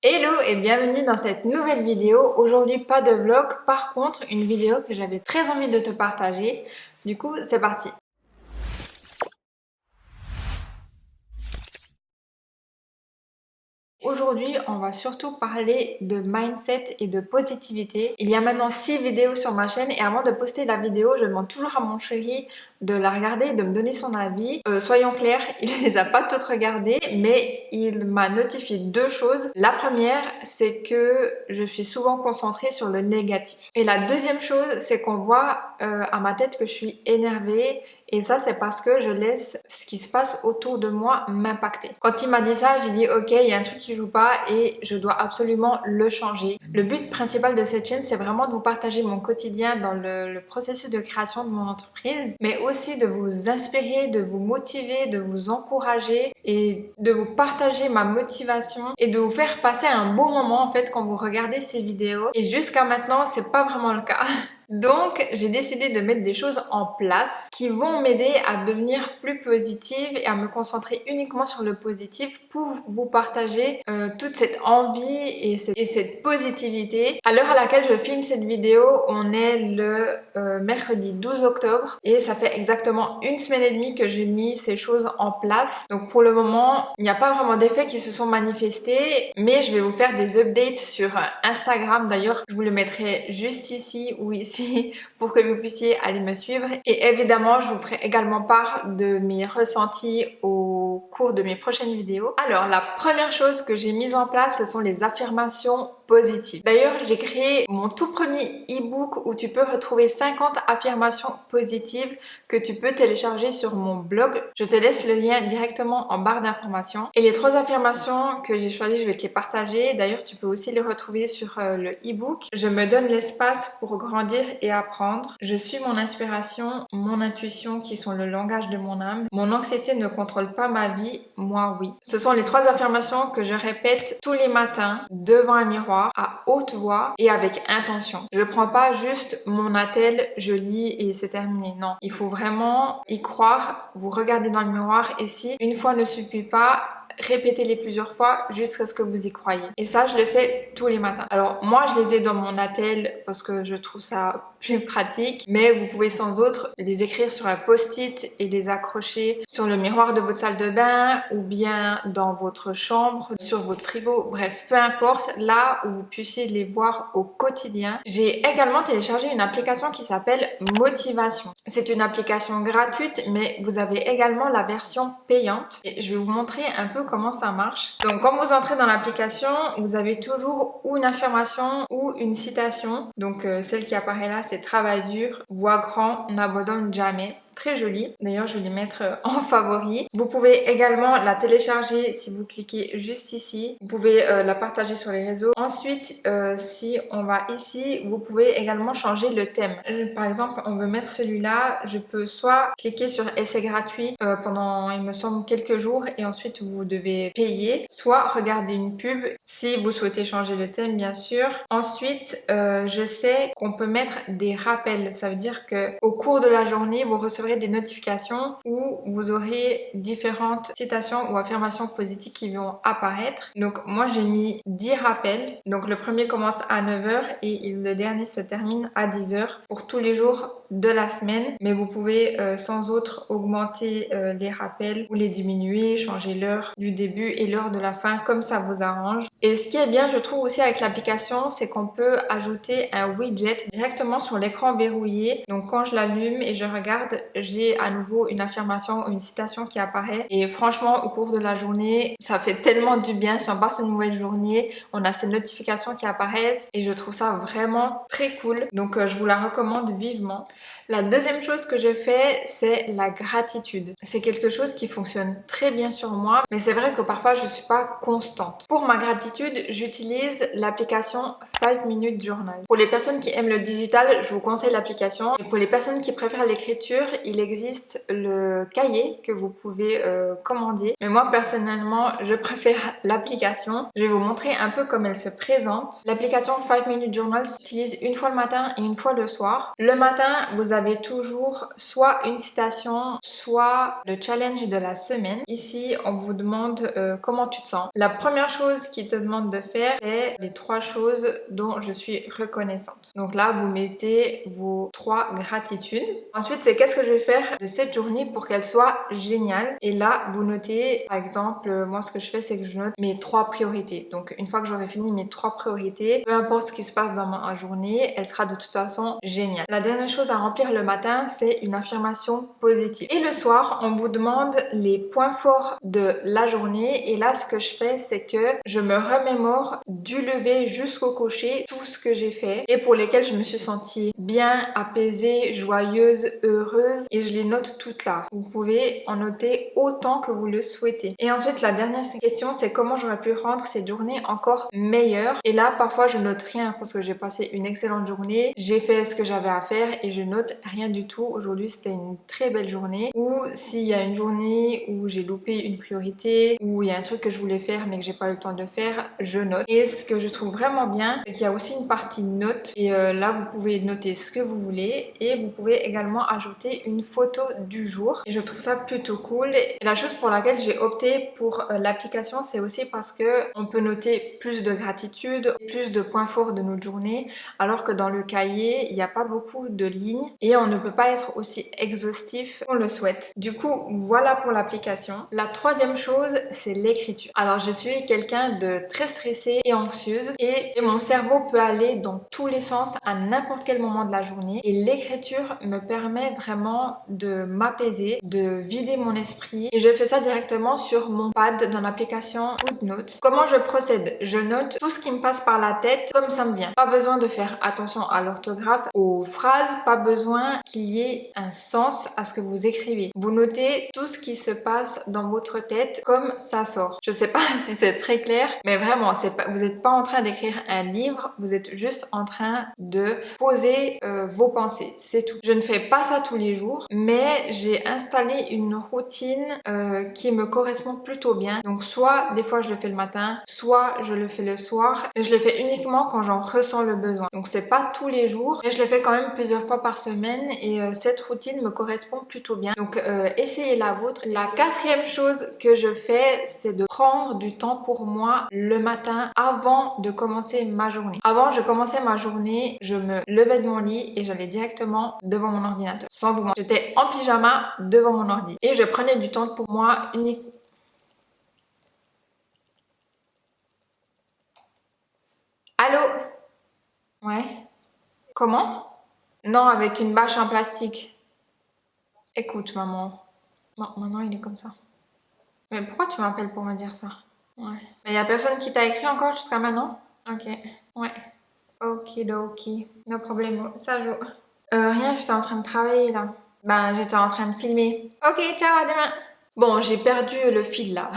Hello et bienvenue dans cette nouvelle vidéo. Aujourd'hui pas de vlog, par contre une vidéo que j'avais très envie de te partager. Du coup c'est parti. Aujourd'hui, on va surtout parler de mindset et de positivité. Il y a maintenant 6 vidéos sur ma chaîne et avant de poster la vidéo, je demande toujours à mon chéri de la regarder et de me donner son avis. Soyons clairs, il les a pas toutes regardées, mais il m'a notifié deux choses. La première, c'est que je suis souvent concentrée sur le négatif. Et la deuxième chose, c'est qu'on voit à ma tête que je suis énervée. Et ça, c'est parce que je laisse ce qui se passe autour de moi m'impacter. Quand il m'a dit ça, j'ai dit ok, il y a un truc qui joue pas et je dois absolument le changer. Le but principal de cette chaîne, c'est vraiment de vous partager mon quotidien dans le processus de création de mon entreprise, mais aussi de vous inspirer, de vous motiver, de vous encourager et de vous partager ma motivation et de vous faire passer un beau moment en fait quand vous regardez ces vidéos. Et jusqu'à maintenant, c'est pas vraiment le cas. Donc, j'ai décidé de mettre des choses en place qui vont m'aider à devenir plus positive et à me concentrer uniquement sur le positif pour vous partager toute cette envie et cette positivité. À l'heure à laquelle je filme cette vidéo, on est le mercredi 12 octobre et ça fait exactement une semaine et demie que j'ai mis ces choses en place. Donc pour le moment, il n'y a pas vraiment d'effets qui se sont manifestés, mais je vais vous faire des updates sur Instagram. D'ailleurs, je vous le mettrai juste ici ou ici pour que vous puissiez aller me suivre. Et évidemment, je vous ferai également part de mes ressentis au cours de mes prochaines vidéos. Alors, la première chose que j'ai mise en place, ce sont les affirmations positives. D'ailleurs, j'ai créé mon tout premier e-book où tu peux retrouver 50 affirmations positives que tu peux télécharger sur mon blog. Je te laisse le lien directement en barre d'informations. Et les 3 affirmations que j'ai choisies, je vais te les partager. D'ailleurs, tu peux aussi les retrouver sur le e-book. Je me donne l'espace pour grandir et apprendre. Je suis mon inspiration, mon intuition qui sont le langage de mon âme. Mon anxiété ne contrôle pas ma vie, moi oui. Ce sont les 3 affirmations que je répète tous les matins devant un miroir, à haute voix et avec intention. Je prends pas juste mon attel, je lis et c'est terminé. Non, il faut vraiment y croire, vous regardez dans le miroir et si une fois ne suffit pas, répétez-les plusieurs fois jusqu'à ce que vous y croyez. Et ça, je le fais tous les matins. Alors, moi, je les ai dans mon attel parce que je trouve ça plus pratique, mais vous pouvez sans autre les écrire sur un post-it et les accrocher sur le miroir de votre salle de bain ou bien dans votre chambre, sur votre frigo, bref, peu importe, là où vous puissiez les voir au quotidien. J'ai également téléchargé une application qui s'appelle Motivation. C'est une application gratuite, mais vous avez également la version payante et je vais vous montrer un peu comment ça marche. Donc quand vous entrez dans l'application, vous avez toujours ou une affirmation ou une citation. Donc celle qui apparaît là, c'est travail dur, voix grand, n'abandonne jamais. Très jolie. D'ailleurs, je vais les mettre en favori. Vous pouvez également la télécharger si vous cliquez juste ici. Vous pouvez la partager sur les réseaux. Ensuite, si on va ici, vous pouvez également changer le thème. Par exemple, on veut mettre celui-là. Je peux soit cliquer sur essai gratuit pendant, il me semble, quelques jours et ensuite vous devez payer. Soit regarder une pub si vous souhaitez changer le thème, bien sûr. Ensuite, je sais qu'on peut mettre des rappels. Ça veut dire que au cours de la journée, vous recevrez des notifications où vous aurez différentes citations ou affirmations positives qui vont apparaître. Donc moi j'ai mis 10 rappels. Donc le premier commence à 9h et le dernier se termine à 10h pour tous les jours de la semaine. Mais vous pouvez sans autre augmenter les rappels ou les diminuer, changer l'heure du début et l'heure de la fin comme ça vous arrange. Et ce qui est bien je trouve aussi avec l'application, c'est qu'on peut ajouter un widget directement sur l'écran verrouillé. Donc quand je l'allume et je regarde, j'ai à nouveau une affirmation ou une citation qui apparaît et franchement au cours de la journée ça fait tellement du bien. Si on passe une mauvaise journée, on a ces notifications qui apparaissent et je trouve ça vraiment très cool, donc je vous la recommande vivement. La deuxième chose que je fais, c'est la gratitude. C'est quelque chose qui fonctionne très bien sur moi, mais c'est vrai que parfois je suis pas constante. Pour ma gratitude, j'utilise l'application 5 Minute Journal. Pour les personnes qui aiment le digital, je vous conseille l'application. Et pour les personnes qui préfèrent l'écriture, il existe le cahier que vous pouvez commander. Mais moi personnellement, je préfère l'application. Je vais vous montrer un peu comment elle se présente. L'application 5 Minute Journal s'utilise une fois le matin et une fois le soir. Le matin, vous avez avez toujours soit une citation, soit le challenge de la semaine. Ici, on vous demande comment tu te sens. La première chose qu'il te demande de faire, c'est les 3 choses dont je suis reconnaissante. Donc là, vous mettez vos 3 gratitudes. Ensuite, c'est qu'est-ce que je vais faire de cette journée pour qu'elle soit géniale. Et là, vous notez, par exemple, moi ce que je fais, c'est que je note mes 3 priorités. Donc une fois que j'aurai fini mes 3 priorités, peu importe ce qui se passe dans ma journée, elle sera de toute façon géniale. La dernière chose à remplir le matin, c'est une affirmation positive. Et le soir, on vous demande les points forts de la journée. Et là, ce que je fais, c'est que je me remémore du lever jusqu'au coucher tout ce que j'ai fait et pour lesquels je me suis sentie bien, apaisée, joyeuse, heureuse, et je les note toutes là. Vous pouvez en noter autant que vous le souhaitez. Et ensuite, la dernière question, c'est comment j'aurais pu rendre cette journée encore meilleure. Et là, parfois, je note rien parce que j'ai passé une excellente journée, j'ai fait ce que j'avais à faire et je note rien du tout. Aujourd'hui, c'était une très belle journée. Ou s'il y a une journée où j'ai loupé une priorité, ou il y a un truc que je voulais faire mais que j'ai pas eu le temps de faire, je note. Et ce que je trouve vraiment bien, c'est qu'il y a aussi une partie notes. Et là, vous pouvez noter ce que vous voulez et vous pouvez également ajouter une photo du jour. Et je trouve ça plutôt cool. Et la chose pour laquelle j'ai opté pour l'application, c'est aussi parce que on peut noter plus de gratitude, plus de points forts de notre journée, alors que dans le cahier, il n'y a pas beaucoup de lignes et on ne peut pas être aussi exhaustif qu'on le souhaite. Du coup, voilà pour l'application. La troisième chose, c'est l'écriture. Alors, je suis quelqu'un de très stressé et anxieuse et mon cerveau peut aller dans tous les sens à n'importe quel moment de la journée et l'écriture me permet vraiment de m'apaiser, de vider mon esprit et je fais ça directement sur mon pad dans l'application Goodnotes. Comment je procède? Je note tout ce qui me passe par la tête comme ça me vient. Pas besoin de faire attention à l'orthographe, aux phrases, pas besoin qu'il y ait un sens à ce que vous écrivez. Vous notez tout ce qui se passe dans votre tête comme ça sort. Je sais pas si c'est très clair, mais vraiment, vous n'êtes pas en train d'écrire un livre, vous êtes juste en train de poser vos pensées, c'est tout. Je ne fais pas ça tous les jours, mais j'ai installé une routine qui me correspond plutôt bien. Donc soit des fois je le fais le matin, soit je le fais le soir, mais je le fais uniquement quand j'en ressens le besoin. Donc c'est pas tous les jours, mais je le fais quand même plusieurs fois par semaine et cette routine me correspond plutôt bien. Donc essayez la vôtre. La quatrième chose que je fais, c'est de prendre du temps pour moi le matin avant de commencer ma journée. Avant je commençais ma journée, je me levais de mon lit et j'allais directement devant mon ordinateur. Sans vous mentir, j'étais en pyjama devant mon ordi et je prenais du temps pour moi uniquement. Allô? Ouais. Comment? Non, avec une bâche en plastique. Écoute, maman. Non, maintenant il est comme ça. Mais pourquoi tu m'appelles pour me dire ça? Ouais. Mais y a personne qui t'a écrit encore jusqu'à maintenant? Ok. Ouais. Okidoki. No problème. Ça joue. Rien, j'étais en train de travailler là. Ben, j'étais en train de filmer. Ok, ciao, à demain. Bon, j'ai perdu le fil là.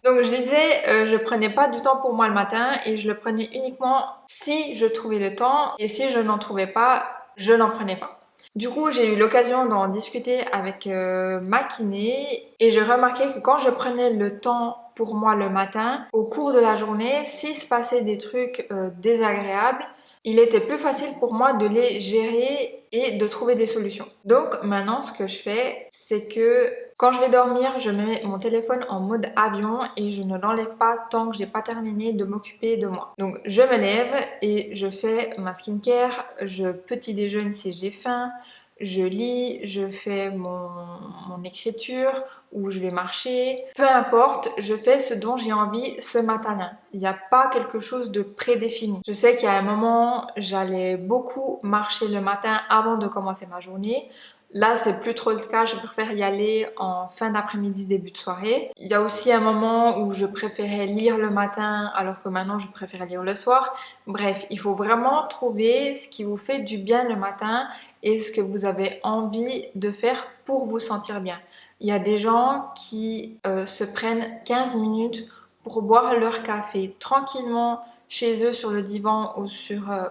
Donc je disais, je prenais pas du temps pour moi le matin et je le prenais uniquement si je trouvais le temps et si je n'en trouvais pas, je n'en prenais pas. Du coup, j'ai eu l'occasion d'en discuter avec ma kiné et j'ai remarqué que quand je prenais le temps pour moi le matin, au cours de la journée, s'il se passait des trucs désagréables, il était plus facile pour moi de les gérer et de trouver des solutions. Donc maintenant, ce que je fais, c'est que quand je vais dormir, je mets mon téléphone en mode avion et je ne l'enlève pas tant que j'ai pas terminé de m'occuper de moi. Donc je me lève et je fais ma skincare, je petit déjeune si j'ai faim, je lis, je fais mon écriture ou je vais marcher. Peu importe, je fais ce dont j'ai envie ce matin-là. Il n'y a pas quelque chose de prédéfini. Je sais qu'il y a un moment, j'allais beaucoup marcher le matin avant de commencer ma journée. Là, c'est plus trop le cas, je préfère y aller en fin d'après-midi, début de soirée. Il y a aussi un moment où je préférais lire le matin alors que maintenant je préfère lire le soir. Bref, il faut vraiment trouver ce qui vous fait du bien le matin et ce que vous avez envie de faire pour vous sentir bien. Il y a des gens qui se prennent 15 minutes pour boire leur café tranquillement chez eux sur le divan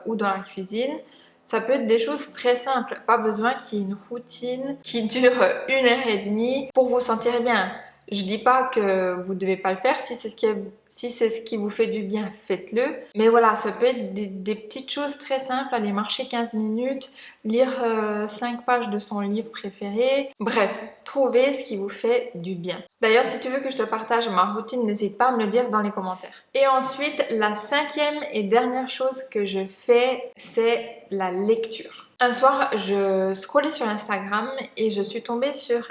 ou dans la cuisine. Ça peut être des choses très simples, pas besoin qu'il y ait une routine qui dure 1 heure et demie pour vous sentir bien. Je dis pas que vous devez pas le faire si Si c'est ce qui vous fait du bien, faites-le. Mais voilà, ça peut être des petites choses très simples, aller marcher 15 minutes, lire 5 pages de son livre préféré. Bref, trouvez ce qui vous fait du bien. D'ailleurs, si tu veux que je te partage ma routine, n'hésite pas à me le dire dans les commentaires. Et ensuite, la 5e et dernière chose que je fais, c'est la lecture. Un soir, je scrollais sur Instagram et je suis tombée sur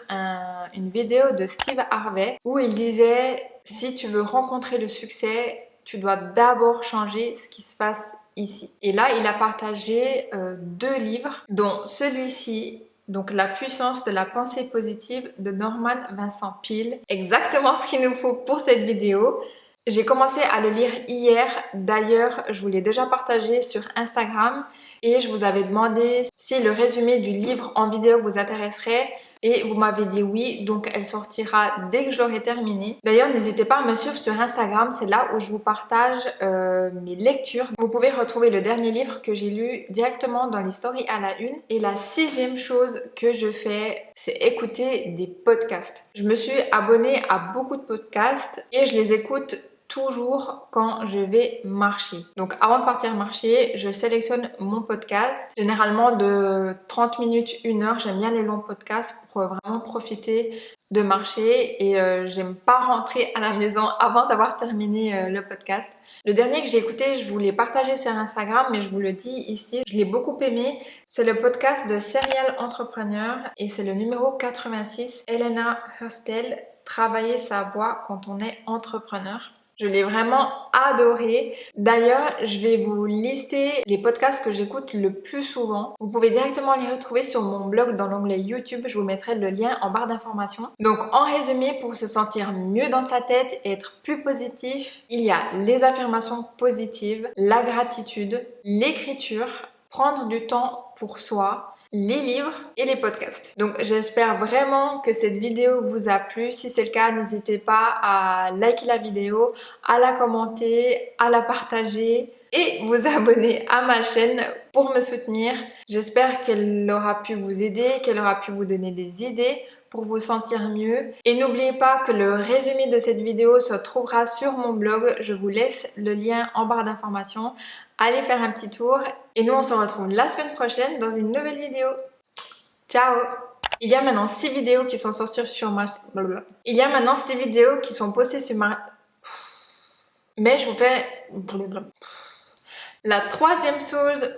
une vidéo de Steve Harvey où il disait « Si tu veux rencontrer le succès, tu dois d'abord changer ce qui se passe ici. » Et là, il a partagé 2 livres, dont celui-ci, donc La puissance de la pensée positive de Norman Vincent Peale. Exactement ce qu'il nous faut pour cette vidéo. J'ai commencé à le lire hier, d'ailleurs je vous l'ai déjà partagé sur Instagram et je vous avais demandé si le résumé du livre en vidéo vous intéresserait et vous m'avez dit oui, donc elle sortira dès que j'aurai terminé. D'ailleurs n'hésitez pas à me suivre sur Instagram, c'est là où je vous partage mes lectures. Vous pouvez retrouver le dernier livre que j'ai lu directement dans les stories à la une. Et la 6e chose que je fais, c'est écouter des podcasts. Je me suis abonnée à beaucoup de podcasts et je les écoute toujours quand je vais marcher. Donc avant de partir marcher, je sélectionne mon podcast. Généralement de 30 minutes, 1 heure. J'aime bien les longs podcasts pour vraiment profiter de marcher et j'aime pas rentrer à la maison avant d'avoir terminé le podcast. Le dernier que j'ai écouté, je vous l'ai partagé sur Instagram, mais je vous le dis ici, je l'ai beaucoup aimé. C'est le podcast de Serial Entrepreneur et c'est le numéro 86. Elena Hurstel, Travailler sa voix quand on est entrepreneur. Je l'ai vraiment adoré. D'ailleurs, je vais vous lister les podcasts que j'écoute le plus souvent. Vous pouvez directement les retrouver sur mon blog dans l'onglet YouTube. Je vous mettrai le lien en barre d'informations. Donc, en résumé, pour se sentir mieux dans sa tête et être plus positif, il y a les affirmations positives, la gratitude, l'écriture, prendre du temps pour soi, les livres et les podcasts. Donc j'espère vraiment que cette vidéo vous a plu. Si c'est le cas, n'hésitez pas à liker la vidéo, à la commenter, à la partager et vous abonner à ma chaîne pour me soutenir. J'espère qu'elle aura pu vous aider, qu'elle aura pu vous donner des idées pour vous sentir mieux. Et n'oubliez pas que le résumé de cette vidéo se trouvera sur mon blog. Je vous laisse le lien en barre d'informations. Allez faire un petit tour et nous on se retrouve la semaine prochaine dans une nouvelle vidéo. Ciao! Il y a maintenant 6 vidéos qui sont sorties sur ma... Il y a maintenant 6 vidéos qui sont postées sur ma... Mais je vous fais... La 3e chose...